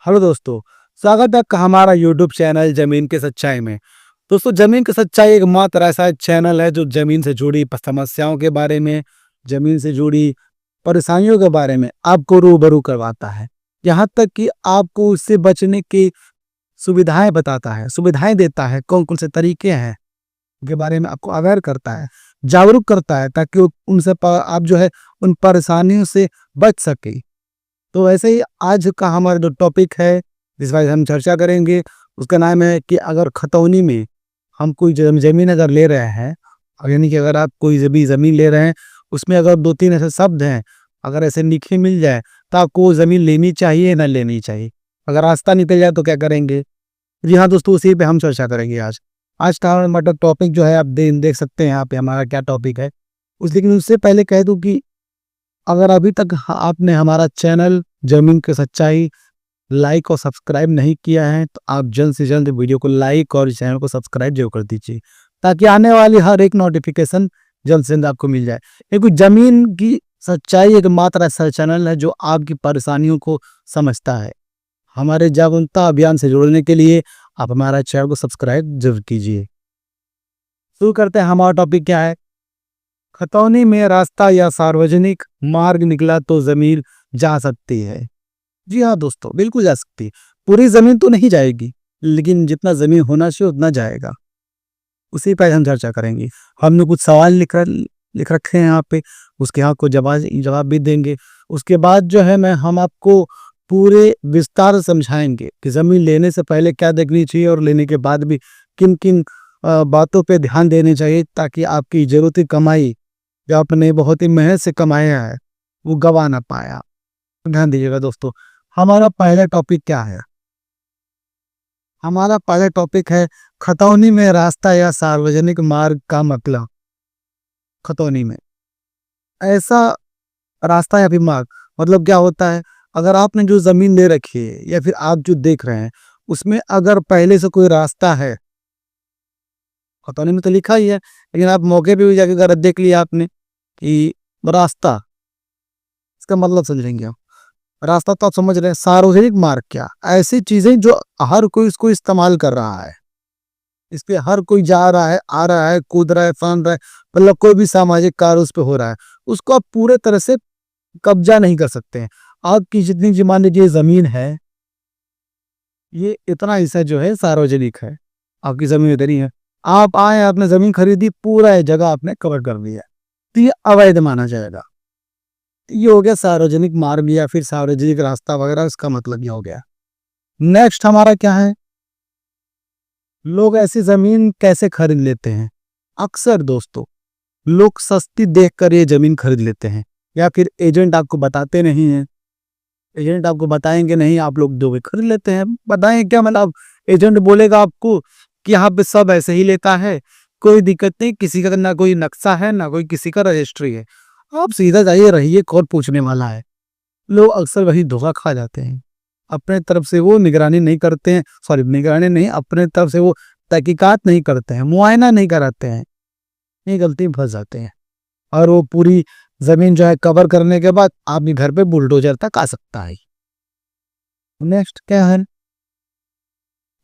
Hello दोस्तों, स्वागत है आपका हमारा यूट्यूब चैनल ज़मीन की सच्चाई में। दोस्तों, ज़मीन की सच्चाई एकमात्र ऐसा चैनल है जो ज़मीन से जुड़ी समस्याओं के बारे में, ज़मीन से जुड़ी परेशानियों के बारे में आपको रूबरू करवाता है। यहाँ तक कि आपको उससे बचने की सुविधाएँ बताता है, सुविधाएँ देता है, कौन-कौन से तरीके हैं, के बारे में आपको अवेयर करता है, जागरूक करता है ताकि उनसे आप जो है उन परेशानियों से बच सकें। तो वैसे ही आज का हमारा जो टॉपिक है, जिस बारे हम चर्चा करेंगे, उसका नाम है कि अगर खतौनी में हम कोई ज़मीन अगर ले रहे हैं, यानी कि अगर आप कोई ज़मीन ले रहे हैं, उसमें अगर 2-3 ऐसे शब्द हैं, अगर ऐसे लिखे मिल जाए, तो आपको वो ज़मीन लेनी चाहिए या ना लेनी चाहिए? अगर रास्ता निकल जाए तो क्या करेंगे? जी हाँ दोस्तों, उसी पे हम चर्चा करेंगे आज। आज का हमारा टॉपिक जो है आप देख सकते हैं यहाँ पे हमारा क्या टॉपिक है। लेकिन उससे पहले कह दूँ कि अगर अभी तक आपने हमारा चैनल ज़मीन की सच्चाई लाइक और सब्सक्राइब नहीं किया है, तो आप जल्द से जल्द वीडियो को लाइक और चैनल को सब्सक्राइब जरूर कर दीजिए ताकि आने वाली हर एक नोटिफिकेशन जल्द से जल्द आपको मिल जाए। क्योंकि ज़मीन की सच्चाई एकमात्र ऐसा चैनल है जो आपकी परेशानियों को समझता है। हमारे जागरूकता अभियान से जुड़ने के लिए आप हमारा चैनल को सब्सक्राइब जरूर कीजिए। शुरू करते हैं, हमारा टॉपिक क्या है। खतौनी में रास्ता या सार्वजनिक मार्ग निकला तो जमीन जा सकती है। जी हाँ दोस्तों, बिल्कुल जा सकती है। पूरी जमीन तो नहीं जाएगी, लेकिन जितना जमीन होना चाहिए उतना जाएगा। उसी पर हम चर्चा करेंगे। हमने कुछ सवाल लिख रखे हैं यहाँ पे, उसके आपको जवाब भी देंगे। उसके बाद जो है हम आपको पूरे विस्तार से समझाएंगे कि जमीन लेने से पहले क्या देखनी चाहिए और लेने के बाद भी किन किन बातों पे ध्यान देने चाहिए ताकि आपकी जरूरती कमाई जो आपने बहुत ही मेहनत से कमाया है वो गवा ना पाया। ध्यान दीजिएगा दोस्तों। हमारा पहला टॉपिक क्या है? हमारा पहला टॉपिक है खतौनी में रास्ता या सार्वजनिक मार्ग का मतलब। खतौनी में ऐसा रास्ता या फिर मार्ग मतलब क्या होता है? अगर आपने जो जमीन ले रखी है या फिर आप जो देख रहे हैं उसमें अगर पहले से कोई रास्ता है, खतौनी में तो लिखा ही है, लेकिन आप मौके पे भी जाके अगर देख लिया आपने कि रास्ता, इसका मतलब समझ लेंगे आप। रास्ता तो आप समझ रहे हैं। सार्वजनिक मार्ग क्या? ऐसी चीजें जो हर कोई इसको इस्तेमाल कर रहा है, इस पे हर कोई जा रहा है, आ रहा है, कूद रहा है, फान रहा है, मतलब कोई भी सामाजिक कार्य उस पे हो रहा है, उसको आप पूरे तरह से कब्जा नहीं कर सकते हैं। आपकी जितनी मान लीजिए जमीन है, ये इतना हिस्सा जो है सार्वजनिक है, आपकी जमीन इतनी है। आप आए, आपने जमीन खरीदी, पूरा ये जगह आपने कवर कर लिया, तो ये अवैध माना जाएगा। ये हो गया सार्वजनिक मार्ग या फिर सार्वजनिक रास्ता वगैरह, इसका मतलब ये हो गया। नेक्स्ट हमारा क्या है? लोग ऐसी जमीन कैसे खरीद लेते हैं? अक्सर दोस्तों, लोग सस्ती देखकर ये जमीन खरीद लेते हैं या फिर एजेंट आपको बताते नहीं हैं। एजेंट आपको बताएंगे नहीं, आप लोग जो खरीद लेते हैं। बताएं क्या मतलब? एजेंट बोलेगा आपको कि यहाँ पे सब ऐसे ही लेता है, कोई दिक्कत नहीं, किसी का ना कोई नक्शा है ना कोई किसी का रजिस्ट्री है, आप सीधा जाइए, रहिए, कौन पूछने वाला है। लोग अक्सर वही धोखा खा जाते हैं। अपने तरफ से वो निगरानी नहीं करते हैं, सॉरी निगरानी नहीं, अपने तरफ से वो तहकीकात नहीं करते हैं, मुआयना नहीं कराते हैं, ये गलती में फंस जाते हैं। और वो पूरी जमीन जो है कवर करने के बाद आपके घर पे बुलडोजर तक आ सकता है। नेक्स्ट क्या है?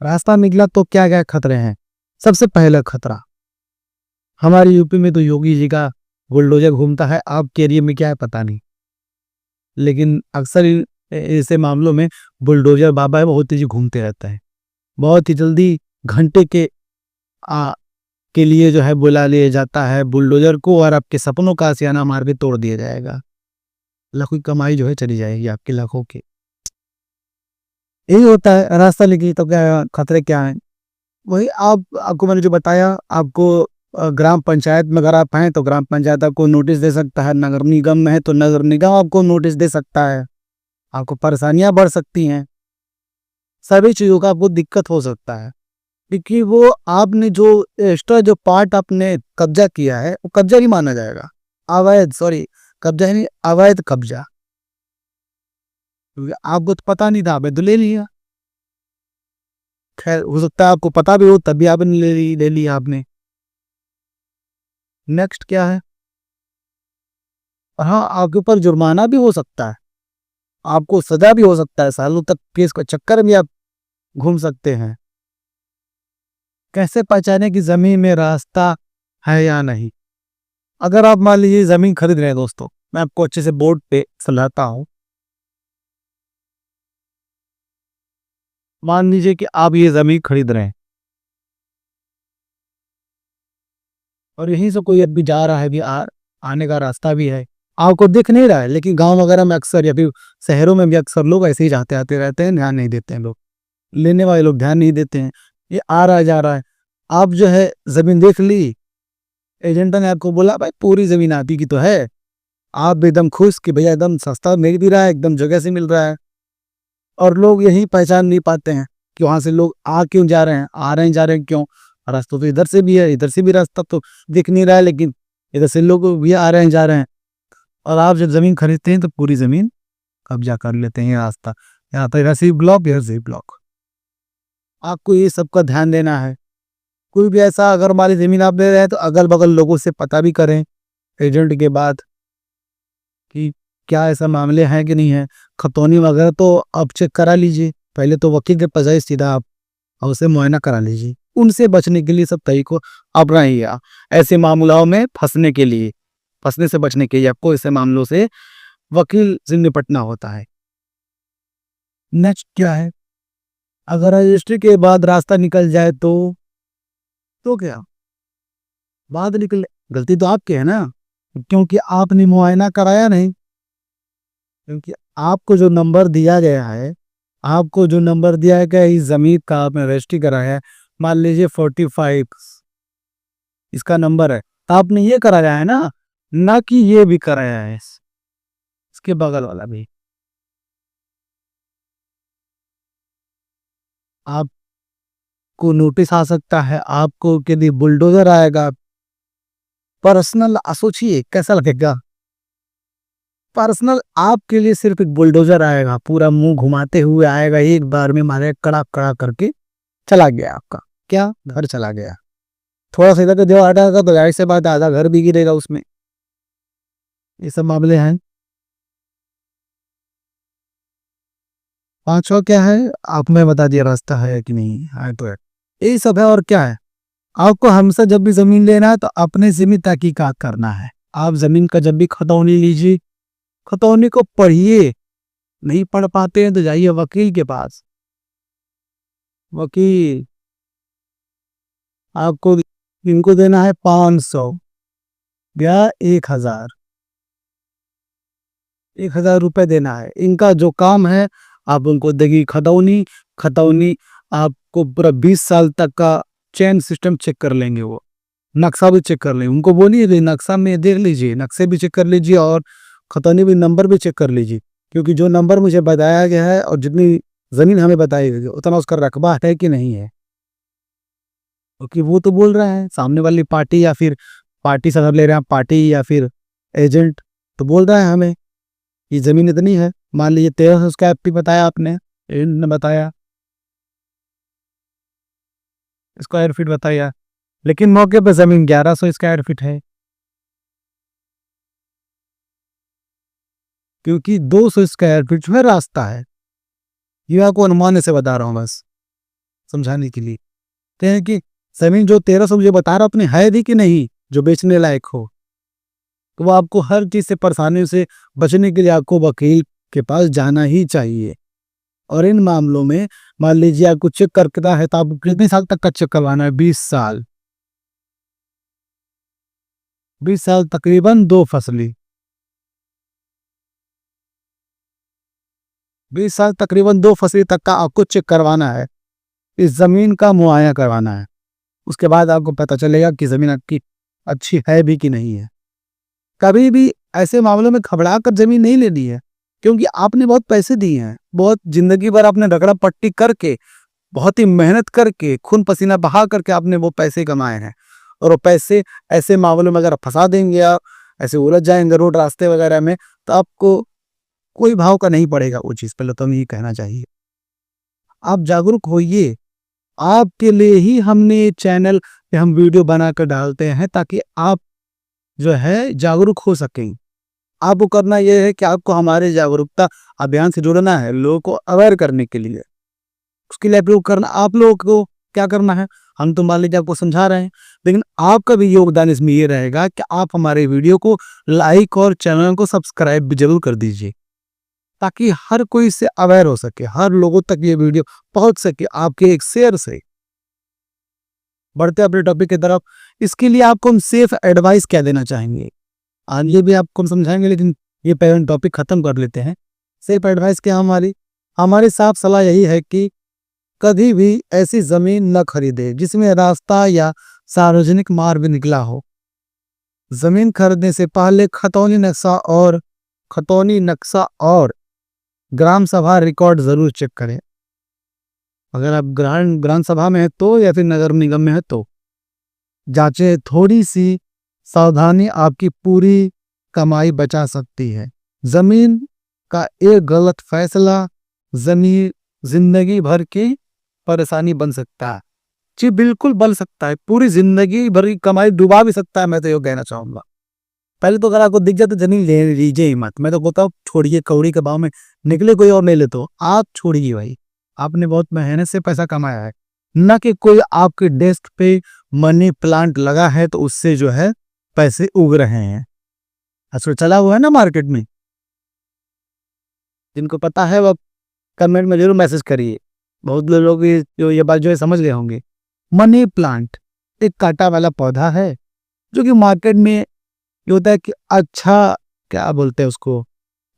रास्ता निकला तो क्या क्या खतरे हैं? सबसे पहला खतरा, हमारे यूपी में तो योगी जी का बुलडोजर घूमता है, आपके एरिया में क्या है पता नहीं, लेकिन अक्सर ऐसे मामलों में बुलडोजर बाबा है बहुत तेजी घूमते रहता है। बहुत ही जल्दी घंटे आ, के लिए जो है बुला लिया जाता है बुलडोजर को, और आपके सपनों का आशियाना मार के तोड़ दिया जाएगा। लाखों की कमाई जो है चली जाएगी आपके, लाखों की। यही होता है। रास्ता लिखी तो क्या खतरे क्या है? वही आपको मैंने जो बताया। आपको ग्राम पंचायत में अगर आप हैं तो ग्राम पंचायत आपको नोटिस दे सकता है, नगर निगम में है तो नगर निगम आपको नोटिस दे सकता है, आपको परेशानियां बढ़ सकती हैं, सभी चीजों का आपको दिक्कत हो सकता है। क्योंकि वो आपने जो एक्स्ट्रा जो पार्ट आपने कब्जा किया है वो कब्जा नहीं माना जाएगा। अवैध, सॉरी, कब्जा नहीं, अवैध कब्जा। क्योंकि आपको तो पता नहीं था, आपने तो ले लिया। खैर, हो सकता है आपको पता भी हो तभी आपने ले लिया आपने। नेक्स्ट क्या है? हाँ, आपके ऊपर जुर्माना भी हो सकता है। आपको सजा भी हो सकता है, सालों तक केस का चक्कर में आप घूम सकते हैं। कैसे पहचाने कि जमीन में रास्ता है या नहीं? अगर आप मान लीजिए जमीन खरीद रहे हैं दोस्तों, मैं आपको अच्छे से बोर्ड पे समझाता हूँ। मान लीजिए कि आप ये जमीन खरीद रहे हैं और यहीं से कोई अभी जा रहा है, भी आने का रास्ता भी है, आपको दिख नहीं रहा है, लेकिन गांव वगैरह में अक्सर या फिर शहरों में भी अक्सर लोग ऐसे ही जाते आते रहते हैं, ध्यान नहीं देते हैं लोग, लेने वाले लोग ध्यान नहीं देते हैं, ये आ रहा है जा रहा है। आप जो है जमीन देख ली, एजेंट ने आपको बोला भाई पूरी जमीन आप ही की तो है, आप भी एकदम खुश कि भैया एकदम सस्ता मिल भी रहा है, एकदम जगह से मिल रहा है। और लोग यही पहचान नहीं पाते हैं कि वहां से लोग आ क्यों जा रहे हैं, आ रहे हैं जा रहे हैं क्यों। रास्ता तो इधर से भी है, इधर से भी रास्ता तो दिख नहीं रहा है, लेकिन इधर से लोग भी आ रहे हैं जा रहे हैं। और आप जब जमीन खरीदते हैं तो पूरी जमीन कब्जा कर लेते हैं, रास्ता यहाँ तो इधर से ब्लॉक, इधर से ब्लॉक। आपको ये सबका ध्यान देना है। कोई भी ऐसा अगर हमारी जमीन आप ले रहे हैं तो अगल बगल लोगों से पता भी करें एजेंट के बाद कि क्या ऐसा मामले हैं कि नहीं है। खतौनी वगैरह तो आप चेक करा लीजिए, पहले तो वकील के पास जाइए सीधा आप और उसे मुआयना करा लीजिए। उनसे बचने के लिए सब तरीकों अपनाइए आप, ऐसे मामलों में फंसने से बचने के लिए आपको ऐसे मामलों से वकील से निपटना होता है। नेक्स्ट क्या है, अगर रजिस्ट्री के बाद रास्ता निकल जाए तो क्या बाद निकले, गलती तो आपकी है ना, क्योंकि आपने मुआयना कराया नहीं। क्योंकि आपको जो नंबर दिया गया है, आपको जो नंबर दिया गया है इस जमीन का, आपने रजिस्ट्री कराया है, मान लीजिए 45 इसका नंबर है, तो आपने ये कराया है ना कि ये भी कराया है, इसके बगल वाला भी। आपको नोटिस आ सकता है, आपको यदि बुलडोजर आएगा, पर्सनल सोचिए कैसा लगेगा। पर्सनल आपके लिए सिर्फ एक बुलडोजर आएगा, पूरा मुंह घुमाते हुए आएगा, एक बार में मारे कड़ा कड़ा करके चला गया, आपका क्या घर चला गया। थोड़ा सा इधर का देवा हटाएगा तो जाहिर सी बात है आधा घर भी गिरेगा उसमें। ये सब मामले हैं। पांचवा क्या है, आप में बता दिया रास्ता है कि नहीं है, तो है यही सब है। और क्या है, आपको हमसे जब भी जमीन लेना है तो अपने से भी तहकीकात करना है। आप जमीन का जब भी खतौनी लीजिए, खतौनी को पढ़िए, नहीं पढ़ पाते हैं तो जाइए वकील के पास। वकील आपको इनको देना है 500 या 1000, 1000 रुपए देना है। इनका जो काम है आप उनको देखिए, खतौनी खतौनी आपको पूरा 20 साल तक का चेन सिस्टम चेक कर लेंगे, वो नक्शा भी चेक कर लेंगे। उनको बोलिए नक्शा में देख लीजिए, नक्शे भी चेक कर लीजिए और खतौनी भी नंबर भी चेक कर लीजिए, क्योंकि जो नंबर मुझे बताया गया है और जितनी जमीन हमें बताई गई है उतना उसका रकबा है कि नहीं है। क्योंकि वो तो बोल रहा है सामने वाली पार्टी, या फिर पार्टी से अगर ले रहे हैं पार्टी या फिर एजेंट, तो बोल रहा है हमें ये जमीन इतनी है, मान लीजिए 1300 स्क्वायर फीट बताया आपने, एजेंट ने बताया स्क्वायर फीट बताया, लेकिन मौके पर जमीन 1100 स्क्वायर फीट है, क्योंकि 200 स्क्वायर फीट जो है रास्ता है। ये आपको अनुमान से बता रहा हूँ बस समझाने के लिए। कहते हैं कि जमीन जो 1300 मुझे बता रहा अपने है भी कि नहीं, जो बेचने लायक हो, तो वो आपको हर चीज से परेशानी से बचने के लिए आपको वकील के पास जाना ही चाहिए। और इन मामलों में मान लीजिए आपको चेक करना है तो आपको कितने साल तक का चेक करवाना है, 20 साल, 20 साल तकरीबन 2 फसली, 20 साल तकरीबन 2 फसली तक का आपको चेक करवाना है, इस जमीन का मुआयना करवाना है। उसके बाद आपको पता चलेगा कि जमीन आपकी अच्छी है भी कि नहीं है। कभी भी ऐसे मामलों में घबरा कर जमीन नहीं लेनी है, क्योंकि आपने बहुत पैसे दिए हैं, बहुत जिंदगी भर आपने रगड़ा पट्टी करके, बहुत ही मेहनत करके, खून पसीना बहा करके आपने वो पैसे कमाए हैं। और वो पैसे ऐसे मामलों में अगर फंसा देंगे या ऐसे उलझ जाएंगे रोड रास्ते वगैरह में, तो आपको कोई भाव का नहीं पड़ेगा वो चीज। पहले तो हमें ये कहना चाहिए, आप जागरूक होइए। आपके लिए ही हमने ये चैनल पे हम वीडियो बनाकर डालते हैं, ताकि आप जो है जागरूक हो सकें। आपको करना यह है कि आपको हमारे जागरूकता अभियान से जुड़ना है, लोगों को अवेयर करने के लिए। उसके लिए आप लोगों को क्या करना है, हम तो मान लीजिए आपको समझा रहे हैं, लेकिन आपका भी योगदान इसमें ये रहेगा कि आप हमारे वीडियो को लाइक और चैनल को सब्सक्राइब भी जरूर कर दीजिए, ताकि हर कोई इससे अवेयर हो सके, हर लोगों तक ये वीडियो पहुंच सके आपके एक शेयर से। बढ़ते अपने टॉपिक की तरफ, इसके लिए आपको हम सेफ एडवाइस क्या देना चाहेंगे, आज ये भी आपको हम समझाएंगे, लेकिन ये पहले टॉपिक खत्म कर लेते हैं। सेफ एडवाइस क्या हमारी साफ सलाह यही है कि कभी भी ऐसी जमीन न खरीदे जिसमें रास्ता या सार्वजनिक मार्ग निकला हो। जमीन खरीदने से पहले खतौनी नक्शा और ग्राम सभा रिकॉर्ड जरूर चेक करें। अगर आप ग्राम सभा में है तो, या फिर नगर निगम में है तो जांचें। थोड़ी सी सावधानी आपकी पूरी कमाई बचा सकती है। जमीन का एक गलत फैसला जिंदगी भर की परेशानी बन सकता है। जी बिल्कुल बन सकता है, पूरी जिंदगी भर की कमाई डुबा भी सकता है। मैं तो ये कहना चाहूंगा, पहले तो अगर आपको दिख जाए तो जमीन ले लीजिए ही मत। मैं तो कहता हूँ छोड़िए, कौड़ी के भाव में निकले कोई और ले ले तो आप छोड़िए भाई, आपने बहुत मेहनत से पैसा कमाया है, न कि कोई आपके डेस्क पे मनी प्लांट लगा है तो उससे जो है पैसे उग रहे हैं। असर चला हुआ है ना मार्केट में, जिनको पता है वो कमेंट में जरूर मैसेज करिए। बहुत लोग जो ये बात जो है समझ गए होंगे। मनी प्लांट एक कांटा वाला पौधा है जो कि मार्केट में ये होता है कि अच्छा, क्या बोलते हैं उसको,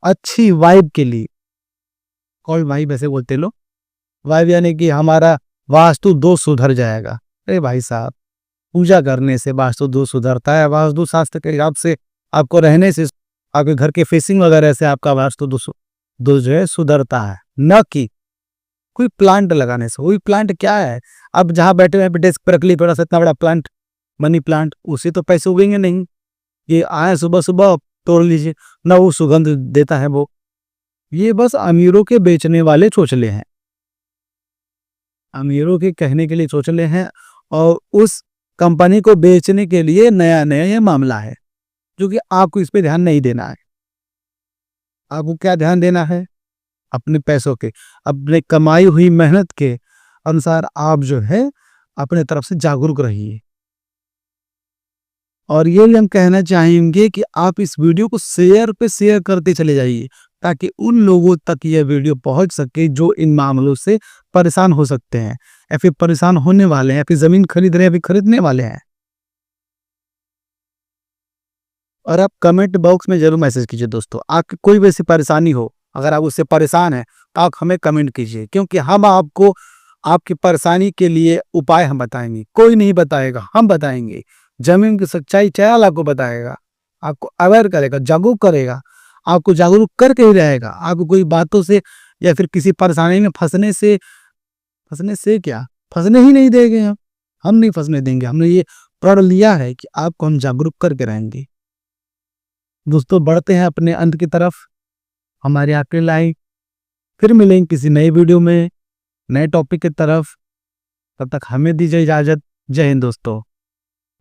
अच्छी वाइब के लिए, कॉल वाइब ऐसे बोलते लोग, वाइब यानी कि हमारा वास्तु दोष सुधर जाएगा। अरे भाई साहब, पूजा करने से वास्तु दोष सुधरता है? वास्तु शास्त्र के हिसाब से आपको रहने से, आपके घर के फेसिंग वगैरह से आपका वास्तु दोष जो है सुधरता है, न कि कोई प्लांट लगाने से। वही प्लांट क्या है, अब जहां बैठे हुए डेस्क पर रख ली थोड़ा सा इतना बड़ा प्लांट, मनी प्लांट, उसे तो पैसे उगेंगे नहीं। ये आए सुबह सुबह तोड़ लीजिए, ना वो सुगंध देता है वो। ये बस अमीरों के बेचने वाले चोचले हैं, अमीरों के कहने के लिए चोचले हैं, और उस कंपनी को बेचने के लिए नया नया ये मामला है, जो कि आपको इस पे ध्यान नहीं देना है। आपको क्या ध्यान देना है, अपने पैसों के, अपने कमाई हुई मेहनत के अनुसार आप जो है अपने तरफ से जागरूक रहिए। और ये हम कहना चाहेंगे कि आप इस वीडियो को शेयर करते चले जाइए, ताकि उन लोगों तक यह वीडियो पहुंच सके जो इन मामलों से परेशान हो सकते हैं, या फिर परेशान होने वाले हैं, या फिर जमीन खरीद रहे हैं, या फिर खरीदने वाले हैं। और आप कमेंट बॉक्स में जरूर मैसेज कीजिए दोस्तों, आपकी कोई भी ऐसी परेशानी हो, अगर आप उससे परेशान हैं तो आप हमें कमेंट कीजिए, क्योंकि हम आपको आपकी परेशानी के लिए उपाय हम बताएंगे। कोई नहीं बताएगा, हम बताएंगे। जमीन की सच्चाई चैनल आपको बताएगा, आपको अवेयर करेगा, जागरूक करेगा, आपको जागरूक करके ही रहेगा। आपको कोई बातों से या फिर किसी परेशानी में फंसने ही नहीं देंगे। हम नहीं फंसने देंगे। हमने ये प्रण लिया है कि आपको हम जागरूक करके रहेंगे। दोस्तों, बढ़ते हैं अपने अंत की तरफ, हमारे आपके लाइक फिर मिलेंगे किसी नए वीडियो में, नए टॉपिक की तरफ। तब तक हमें दीजिए इजाजत। जय हिंद दोस्तों।